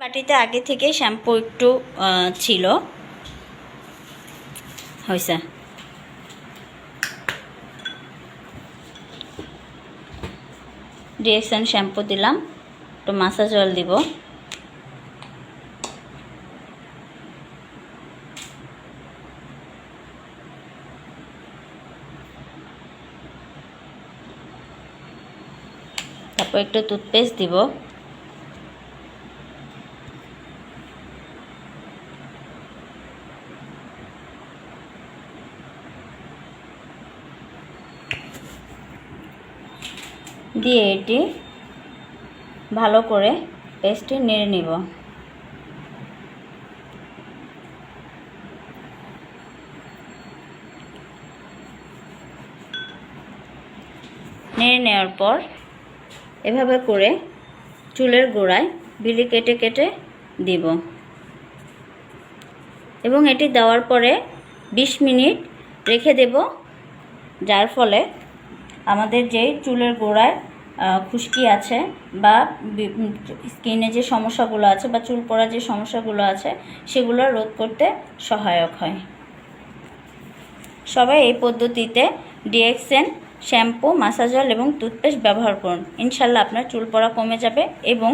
বাটিতে আগে থেকে শ্যাম্পু একটু ছিল হয়েছে। ডিএক্সএন শ্যাম্পু দিলাম, একটু মাসাজ অয়েল দিব, তারপর একটু টুথপেস্ট দিব, দিয়ে এটি ভালো করে পেস্টটি নেড়ে নিব। নেড়ে নেওয়ার পর এভাবে করে চুলের গোড়ায় বিলি কেটে কেটে দিব এবং এটি দেওয়ার পরে 20 মিনিট রেখে দেব, যার ফলে আমাদের যে চুলের গোড়ায় খুশকি আছে বা স্কিনে যে সমস্যাগুলো আছে বা চুল পড়ার যে সমস্যাগুলো আছে সেগুলো রোধ করতে সহায়ক হয়। সবাই এই পদ্ধতিতে ডিএক্সএন শ্যাম্পু, মাসাজ অয়েল এবং টুথপেস্ট ব্যবহার করুন। ইনশাল্লাহ আপনার চুল পড়া কমে যাবে এবং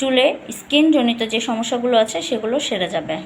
চুলে স্কিনজনিত যে সমস্যাগুলো আছে সেগুলো সেরে যাবে।